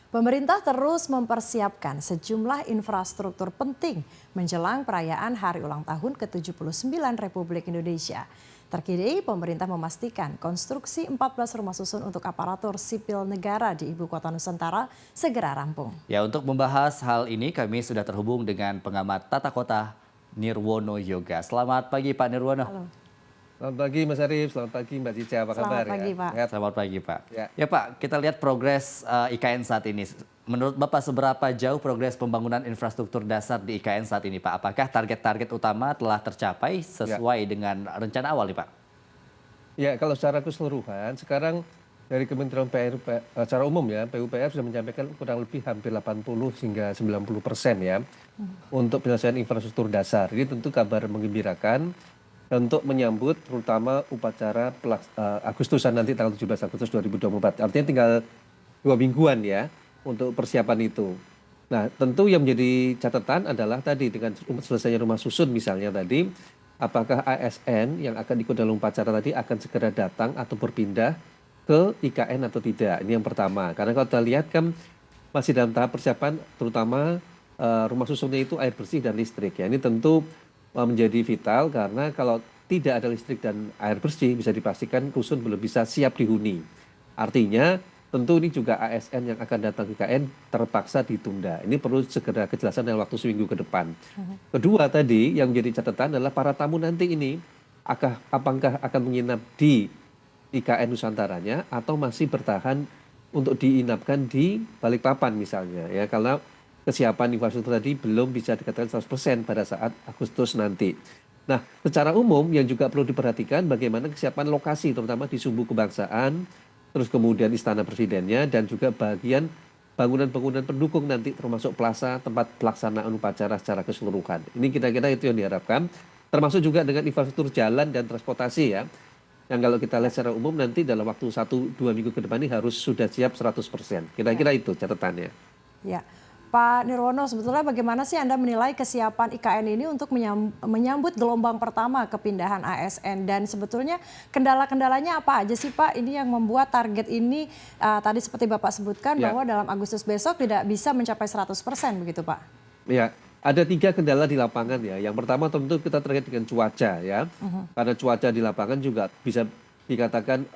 Pemerintah terus mempersiapkan sejumlah infrastruktur penting menjelang perayaan Hari Ulang Tahun ke-79 Republik Indonesia. Terkini, pemerintah memastikan konstruksi 14 rumah susun untuk aparatur sipil negara di Ibu Kota Nusantara segera rampung. Ya, untuk membahas hal ini kami sudah terhubung dengan pengamat tata kota Nirwono Yoga. Selamat pagi Pak Nirwono. Halo. Selamat pagi Mas Arif, selamat pagi Mbak Cica, apa kabar Selamat pagi, ya? Pak. Selamat pagi Pak. Ya. Ya Pak, kita lihat progres IKN saat ini. Menurut Bapak seberapa jauh progres pembangunan infrastruktur dasar di IKN saat ini Pak? Apakah target-target utama telah tercapai sesuai dengan rencana awal nih Pak? Ya, kalau secara keseluruhan sekarang dari Kementerian secara umum ya, PUPR sudah menyampaikan kurang lebih hampir 80 hingga 90% ya untuk penyelesaian infrastruktur dasar. Ini tentu kabar menggembirakan untuk menyambut terutama upacara Agustusan nanti tanggal 17 Agustus 2024. Artinya tinggal 2 mingguan ya untuk persiapan itu. Nah, tentu yang menjadi catatan adalah tadi dengan selesainya rumah susun misalnya tadi, apakah ASN yang akan ikut dalam upacara tadi akan segera datang atau berpindah ke IKN atau tidak. Ini yang pertama. Karena kalau kita lihat kan masih dalam tahap persiapan terutama rumah susunnya itu air bersih dan listrik ya. Ini tentu menjadi vital karena kalau tidak ada listrik dan air bersih bisa dipastikan rusun belum bisa siap dihuni. Artinya tentu ini juga ASN yang akan datang ke IKN terpaksa ditunda. Ini perlu segera kejelasan dalam waktu seminggu ke depan. Kedua tadi yang menjadi catatan adalah para tamu nanti ini apakah akan menginap di IKN Nusantaranya atau masih bertahan untuk diinapkan di Balikpapan misalnya ya, karena kesiapan infrastruktur tadi belum bisa dikatakan 100% pada saat Agustus nanti. Nah, secara umum yang juga perlu diperhatikan bagaimana kesiapan lokasi terutama di Sumbu Kebangsaan, terus kemudian Istana Presidennya dan juga bagian bangunan-bangunan pendukung nanti termasuk plaza tempat pelaksanaan upacara secara keseluruhan. Ini kira-kira itu yang diharapkan, termasuk juga dengan infrastruktur jalan dan transportasi ya. Yang kalau kita lihat secara umum nanti dalam waktu 1-2 minggu ke depan ini harus sudah siap 100%. Kira-kira itu catatannya. Ya, Pak Nirwono, sebetulnya bagaimana sih Anda menilai kesiapan IKN ini untuk menyambut gelombang pertama kepindahan ASN dan sebetulnya kendala-kendalanya apa aja sih Pak? Ini yang membuat target ini tadi seperti Bapak sebutkan bahwa dalam Agustus besok tidak bisa mencapai 100% begitu Pak? Ya, ada 3 kendala di lapangan ya. Yang pertama tentu kita terkait dengan cuaca ya. Karena cuaca di lapangan juga bisa dikatakan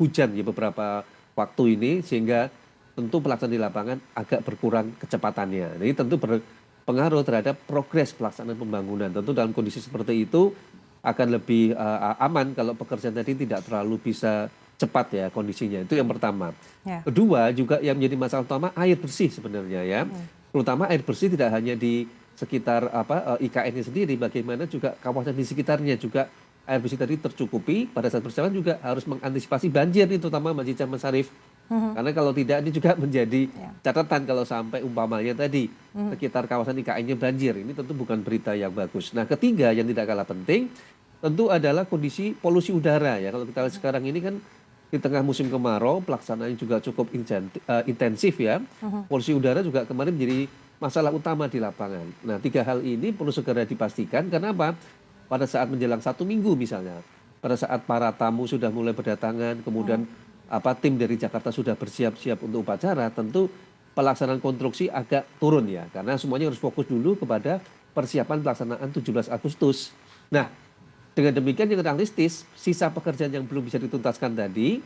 hujan ya beberapa waktu ini sehingga tentu pelaksanaan di lapangan agak berkurang kecepatannya. Ini tentu berpengaruh terhadap progres pelaksanaan pembangunan. Tentu dalam kondisi seperti itu akan lebih aman kalau pekerjaan tadi tidak terlalu bisa cepat ya kondisinya. Itu yang pertama. Ya. Kedua juga yang menjadi masalah utama air bersih sebenarnya ya. Terutama air bersih tidak hanya di sekitar IKN-nya sendiri, bagaimana juga kawasan di sekitarnya juga air bersih tadi tercukupi. Pada saat persiapan juga harus mengantisipasi banjir nih terutama Mbak Cica Mas Arif. Karena kalau tidak ini juga menjadi catatan kalau sampai umpamanya tadi sekitar kawasan IKN-nya banjir. Ini tentu bukan berita yang bagus. Nah, ketiga yang tidak kalah penting tentu adalah kondisi polusi udara ya. Kalau kita lihat sekarang ini kan di tengah musim kemarau pelaksanaannya juga cukup intensif ya. Polusi udara juga kemarin menjadi masalah utama di lapangan. Nah, 3 hal ini perlu segera dipastikan. Karena apa? Pada saat menjelang 1 minggu misalnya, pada saat para tamu sudah mulai berdatangan, kemudian tim dari Jakarta sudah bersiap-siap untuk upacara, tentu pelaksanaan konstruksi agak turun ya, karena semuanya harus fokus dulu kepada persiapan pelaksanaan 17 Agustus. Nah, dengan demikian yang realistis, sisa pekerjaan yang belum bisa dituntaskan tadi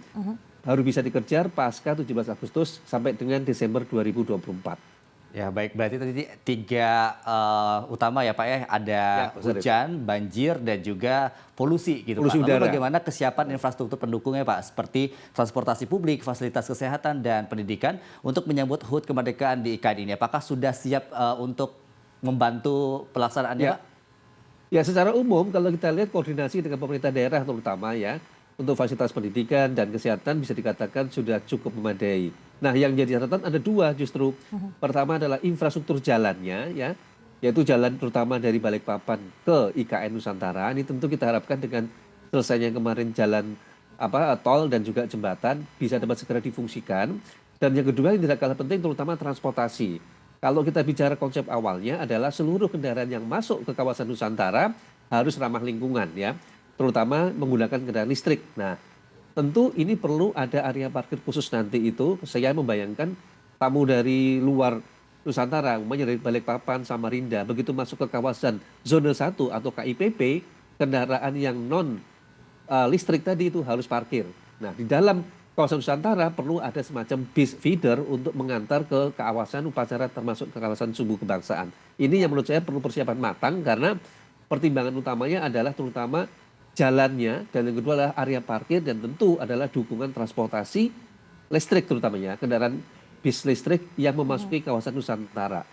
baru bisa dikejar pasca 17 Agustus sampai dengan Desember 2024. Ya baik, berarti tadi 3 utama ya Pak ya, ada hujan, banjir dan juga polusi gitu Polusi Pak. Lalu udara. bagaimana kesiapan infrastruktur pendukungnya Pak, seperti transportasi publik, fasilitas kesehatan dan pendidikan untuk menyambut HUT kemerdekaan di IKN ini? Apakah sudah siap untuk membantu pelaksanaannya Pak? Ya, secara umum kalau kita lihat koordinasi dengan pemerintah daerah terutama ya, untuk fasilitas pendidikan dan kesehatan bisa dikatakan sudah cukup memadai. Nah, yang jadi catatan ada 2 justru. Pertama adalah infrastruktur jalannya ya, yaitu jalan terutama dari Balikpapan ke IKN Nusantara. Ini tentu kita harapkan dengan selesainya kemarin jalan tol dan juga jembatan bisa dapat segera difungsikan. Dan yang kedua yang tidak kalah penting terutama transportasi. Kalau kita bicara konsep awalnya adalah seluruh kendaraan yang masuk ke kawasan Nusantara harus ramah lingkungan ya, terutama menggunakan kendaraan listrik. Nah, tentu ini perlu ada area parkir khusus nanti itu. Saya membayangkan tamu dari luar Nusantara, umpamanya dari Balikpapan, Samarinda, begitu masuk ke kawasan zona 1 atau KIPP, kendaraan yang non listrik tadi itu harus parkir. Nah, di dalam kawasan Nusantara perlu ada semacam bis feeder untuk mengantar ke kawasan upacara termasuk ke kawasan Subuh Kebangsaan. Ini yang menurut saya perlu persiapan matang karena pertimbangan utamanya adalah terutama jalannya dan yang kedua adalah area parkir dan tentu adalah dukungan transportasi listrik terutamanya kendaraan bis listrik yang memasuki kawasan Nusantara.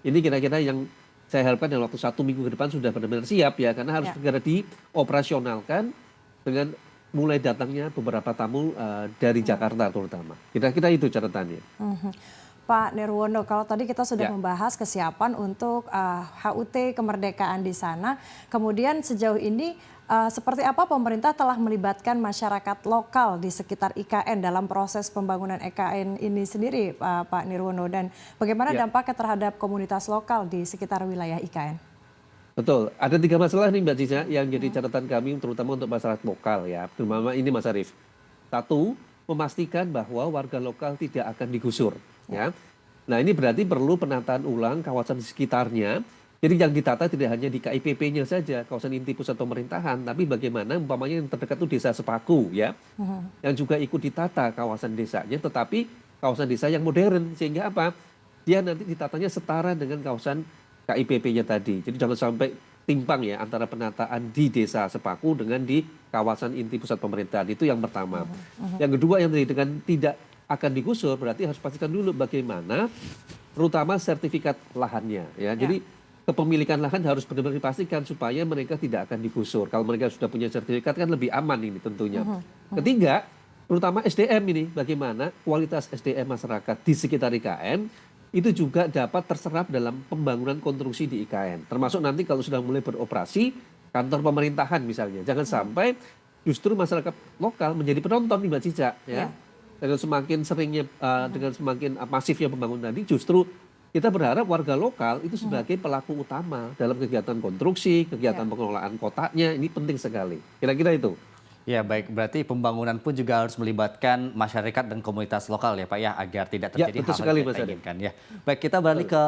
Ini kira-kira yang saya harapkan dalam waktu 1 minggu ke depan sudah benar-benar siap ya karena harus segera dioperasionalkan dengan mulai datangnya beberapa tamu dari Jakarta terutama. Kira-kira itu catatannya. Pak Nirwono, kalau tadi kita sudah Ya. membahas kesiapan untuk HUT kemerdekaan di sana, kemudian sejauh ini seperti apa pemerintah telah melibatkan masyarakat lokal di sekitar IKN dalam proses pembangunan IKN ini sendiri, Pak Nirwono, dan bagaimana Ya. dampaknya terhadap komunitas lokal di sekitar wilayah IKN? Betul, ada 3 masalah nih Mbak Cica yang jadi catatan kami terutama untuk masyarakat lokal ya, terutama ini Mas Arief. Satu, memastikan bahwa warga lokal tidak akan digusur ya. Nah ini berarti perlu penataan ulang kawasan di sekitarnya. Jadi yang ditata tidak hanya di KIPP-nya saja, kawasan inti pusat pemerintahan, tapi bagaimana umpamanya yang terdekat itu desa Sepaku ya, yang juga ikut ditata kawasan desanya, tetapi kawasan desa yang modern sehingga apa? Dia nanti ditatanya setara dengan kawasan KIPP-nya tadi. Jadi jangan sampai timpang ya antara penataan di desa Sepaku dengan di kawasan inti pusat pemerintahan. Itu yang pertama. Yang kedua yang tadi dengan tidak akan digusur berarti harus pastikan dulu bagaimana terutama sertifikat lahannya ya. Jadi kepemilikan lahan harus benar-benar dipastikan supaya mereka tidak akan digusur. Kalau mereka sudah punya sertifikat kan lebih aman ini tentunya. Ketiga, terutama SDM ini bagaimana kualitas SDM masyarakat di sekitar IKN itu juga dapat terserap dalam pembangunan konstruksi di IKN. Termasuk nanti kalau sudah mulai beroperasi kantor pemerintahan misalnya. Jangan sampai justru masyarakat lokal menjadi penonton nih Mbak Cica ya. Dengan semakin seringnya dengan semakin masifnya pembangunan tadi justru kita berharap warga lokal itu sebagai pelaku utama dalam kegiatan konstruksi, kegiatan pengelolaan kotanya ini penting sekali. Kira-kira itu. Ya baik, berarti pembangunan pun juga harus melibatkan masyarakat dan komunitas lokal ya Pak ya, agar tidak Ya, terjadi betul hal-hal sekali, yang Mas tidak Adi. inginkan ya. Baik, kita beralih ke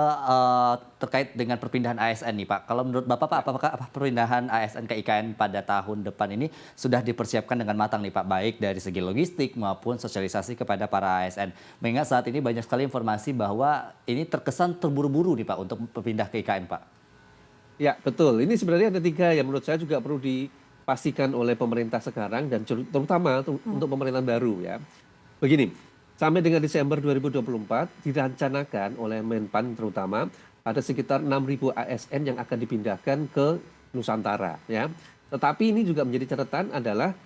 terkait dengan perpindahan ASN nih Pak. Kalau menurut Bapak Pak, apakah perpindahan ASN ke IKN pada tahun depan ini sudah dipersiapkan dengan matang nih Pak, baik dari segi logistik maupun sosialisasi kepada para ASN. Mengingat saat ini banyak sekali informasi bahwa ini terkesan terburu-buru nih Pak untuk berpindah ke IKN Pak. Ya, betul. Ini sebenarnya ada 3 yang menurut saya juga perlu dipastikan oleh pemerintah sekarang dan terutama untuk pemerintahan baru ya. Begini, sampai dengan Desember 2024 direncanakan oleh Menpan terutama ada sekitar 6.000 ASN yang akan dipindahkan ke Nusantara ya. Tetapi ini juga menjadi catatan adalah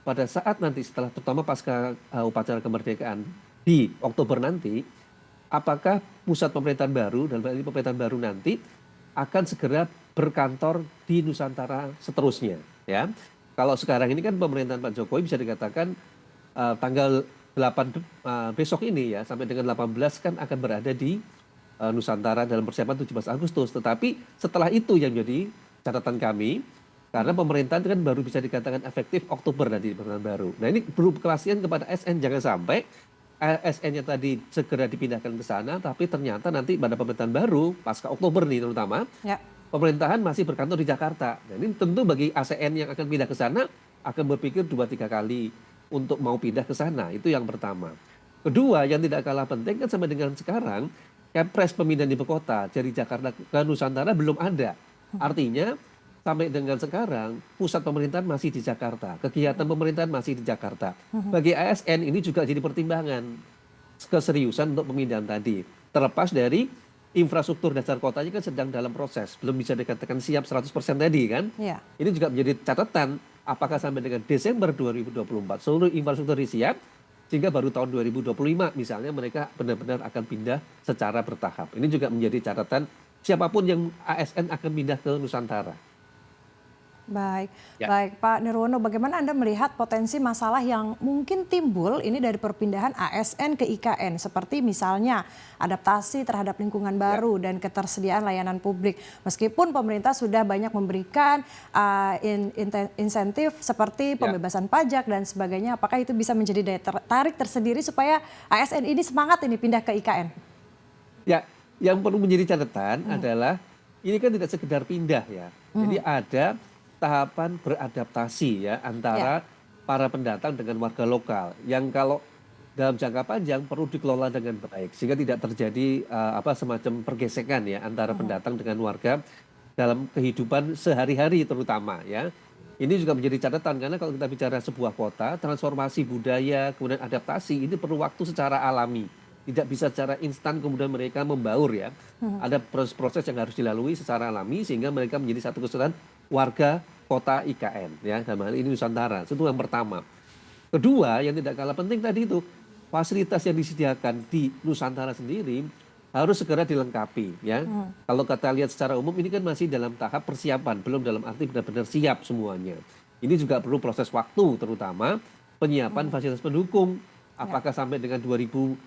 pada saat nanti setelah terutama pasca upacara kemerdekaan di Oktober nanti, apakah pusat pemerintahan baru dan berarti pemerintahan baru nanti akan segera berkantor di Nusantara seterusnya ya. Kalau sekarang ini kan pemerintahan Pak Jokowi bisa dikatakan tanggal 8 besok ini ya sampai dengan 18 kan akan berada di Nusantara dalam persiapan 17 Agustus. Tetapi setelah itu yang jadi catatan kami karena pemerintahan kan baru bisa dikatakan efektif Oktober nanti pemerintahan baru. Nah ini perlu kelasian kepada ASN jangan sampai ASN-nya tadi segera dipindahkan ke sana, tapi ternyata nanti pada pemerintahan baru, pasca Oktober nih terutama, pemerintahan masih berkantor di Jakarta. Nah ini tentu bagi ASN yang akan pindah ke sana, akan berpikir 2-3 kali untuk mau pindah ke sana. Itu yang pertama. Kedua, yang tidak kalah penting kan sampai dengan sekarang, Kepres pemindahan ibu kota dari Jakarta ke Nusantara belum ada. Artinya, sampai dengan sekarang pusat pemerintahan masih di Jakarta, kegiatan pemerintahan masih di Jakarta. Bagi ASN ini juga jadi pertimbangan keseriusan untuk pemindahan tadi. Terlepas dari infrastruktur dasar kotanya kan sedang dalam proses, belum bisa dikatakan siap 100% tadi kan. Ini juga menjadi catatan apakah sampai dengan Desember 2024 seluruh infrastruktur siap sehingga baru tahun 2025 misalnya mereka benar-benar akan pindah secara bertahap. Ini juga menjadi catatan siapapun yang ASN akan pindah ke Nusantara. Baik, Ya. baik Pak Nirwono, bagaimana Anda melihat potensi masalah yang mungkin timbul ini dari perpindahan ASN ke IKN, seperti misalnya adaptasi terhadap lingkungan baru dan ketersediaan layanan publik. Meskipun pemerintah sudah banyak memberikan insentif seperti pembebasan pajak dan sebagainya, apakah itu bisa menjadi daya tarik tersendiri supaya ASN ini semangat ini pindah ke IKN? Ya, yang perlu menjadi catatan adalah ini kan tidak sekedar pindah ya. Jadi ada tahapan beradaptasi ya antara para pendatang dengan warga lokal yang kalau dalam jangka panjang perlu dikelola dengan baik sehingga tidak terjadi semacam pergesekan ya antara pendatang dengan warga dalam kehidupan sehari-hari terutama ya. Ini juga menjadi catatan karena kalau kita bicara sebuah kota, transformasi budaya, kemudian adaptasi ini perlu waktu secara alami. Tidak bisa secara instan kemudian mereka membaur ya. Ada proses-proses yang harus dilalui secara alami sehingga mereka menjadi satu kesatuan warga kota IKN ya. Dalam hal ini Nusantara. Itu yang pertama. Kedua yang tidak kalah penting tadi itu fasilitas yang disediakan di Nusantara sendiri harus segera dilengkapi ya. Kalau kita lihat secara umum ini kan masih dalam tahap persiapan, belum dalam arti benar-benar siap semuanya. Ini juga perlu proses waktu terutama penyiapan fasilitas pendukung. Apakah sampai dengan 2025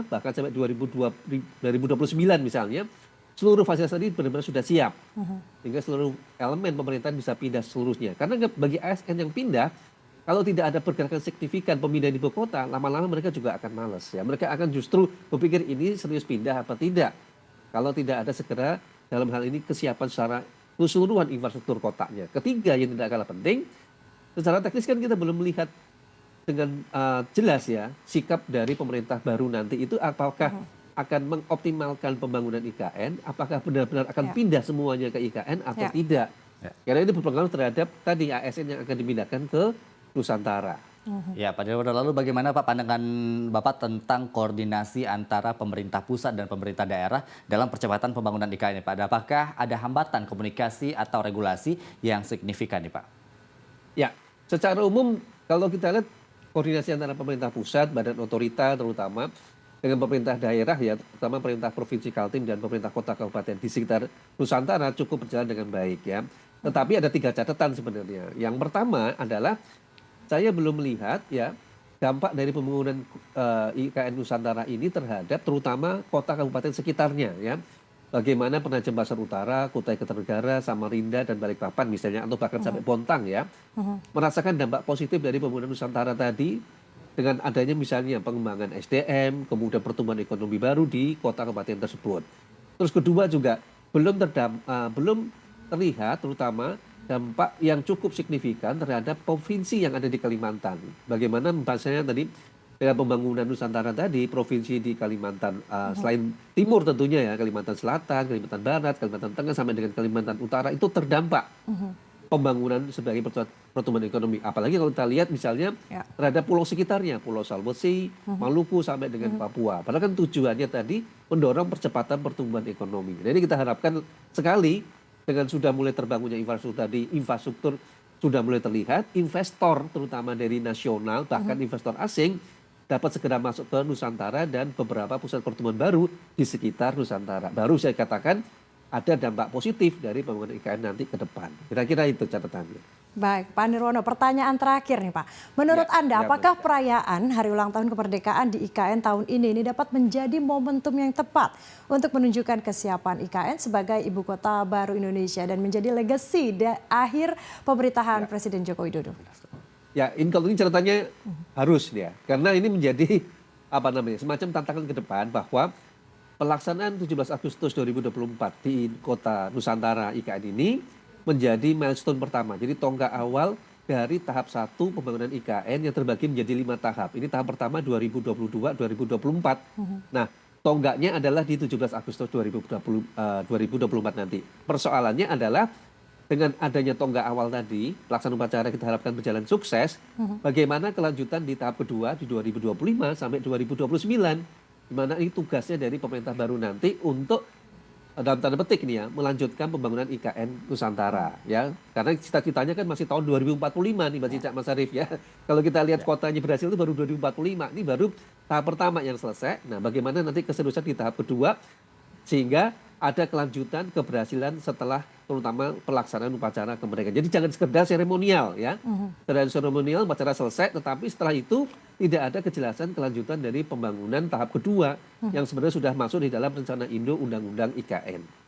bahkan sampai 2029 misalnya seluruh fasilitas tadi benar-benar sudah siap. Sehingga seluruh elemen pemerintahan bisa pindah seluruhnya. Karena bagi ASN yang pindah, kalau tidak ada pergerakan signifikan pemindahan ibu kota, lama-lama mereka juga akan malas ya. Mereka akan justru berpikir ini serius pindah apa tidak. Kalau tidak ada segera dalam hal ini kesiapan secara keseluruhan infrastruktur kotanya. Ketiga yang tidak kalah penting, secara teknis kan kita belum melihat dengan jelas ya sikap dari pemerintah baru nanti itu apakah akan mengoptimalkan pembangunan IKN, apakah benar-benar akan pindah semuanya ke IKN atau tidak. Karena itu berpengaruh terhadap tadi ASN yang akan dipindahkan ke Nusantara. Ya, Pak Nirwono, lalu bagaimana Pak pandangan Bapak tentang koordinasi antara pemerintah pusat dan pemerintah daerah dalam percepatan pembangunan IKN, Pak? Apakah ada hambatan komunikasi atau regulasi yang signifikan nih, Pak? Ya, secara umum kalau kita lihat koordinasi antara pemerintah pusat, badan otorita terutama dengan pemerintah daerah ya, terutama pemerintah provinsi Kaltim dan pemerintah kota kabupaten di sekitar Nusantara cukup berjalan dengan baik ya. Tetapi ada 3 catatan sebenarnya. Yang pertama adalah saya belum melihat ya dampak dari pembangunan IKN Nusantara ini terhadap terutama kota kabupaten sekitarnya ya. Bagaimana Penajam Pasar Utara, Kutai Kartanegara, Samarinda dan Balikpapan misalnya atau bahkan sampai Bontang ya. Merasakan dampak positif dari pembangunan Nusantara tadi dengan adanya misalnya pengembangan SDM, kemudian pertumbuhan ekonomi baru di kota kabupaten tersebut. Terus kedua juga belum terlihat terutama dampak yang cukup signifikan terhadap provinsi yang ada di Kalimantan. Bagaimana misalnya tadi dengan pembangunan Nusantara tadi, provinsi di Kalimantan selain timur tentunya ya, Kalimantan Selatan, Kalimantan Barat, Kalimantan Tengah sampai dengan Kalimantan Utara itu terdampak pembangunan sebagai pertumbuhan ekonomi. Apalagi kalau kita lihat misalnya terhadap pulau sekitarnya, Pulau Sulawesi, Maluku sampai dengan Papua. Padahal kan tujuannya tadi mendorong percepatan pertumbuhan ekonomi. Jadi kita harapkan sekali dengan sudah mulai terbangunnya infrastruktur sudah mulai terlihat, investor terutama dari nasional bahkan investor asing dapat segera masuk ke Nusantara dan beberapa pusat pertumbuhan baru di sekitar Nusantara. Baru saya katakan ada dampak positif dari pembangunan IKN nanti ke depan. Kira-kira itu catatannya. Baik, Pak Nirwono, pertanyaan terakhir nih Pak. Menurut Anda, apakah perayaan Hari Ulang Tahun Kemerdekaan di IKN tahun ini dapat menjadi momentum yang tepat untuk menunjukkan kesiapan IKN sebagai ibu kota baru Indonesia dan menjadi legasi akhir pemerintahan Presiden Joko Widodo? Ya, kalau ini catatannya harus ya, karena ini menjadi semacam tantangan ke depan bahwa pelaksanaan 17 Agustus 2024 di kota Nusantara IKN ini menjadi milestone pertama. Jadi tonggak awal dari tahap 1 pembangunan IKN yang terbagi menjadi 5 tahap. Ini tahap pertama 2022-2024. Nah, tonggaknya adalah di 17 Agustus 2024 nanti. Persoalannya adalah dengan adanya tonggak awal tadi, pelaksanaan upacara kita harapkan berjalan sukses. Bagaimana kelanjutan di tahap kedua di 2025 sampai 2029, di mana ini tugasnya dari pemerintah baru nanti untuk dalam tanda petik nih ya, melanjutkan pembangunan IKN Nusantara ya. Karena cita-citanya kan masih tahun 2045 nih Mbak Cica, Mas Arief ya. Kalau kita lihat kotanya berhasil itu baru 2045, ini baru tahap pertama yang selesai. Nah, bagaimana nanti keseriusan di tahap kedua sehingga ada kelanjutan keberhasilan setelah terutama pelaksanaan upacara kemerdekaan. Jadi jangan sekedar seremonial ya. Sekedar seremonial upacara selesai, tetapi setelah itu tidak ada kejelasan kelanjutan dari pembangunan tahap kedua yang sebenarnya sudah masuk di dalam rencana Indo Undang-Undang IKN.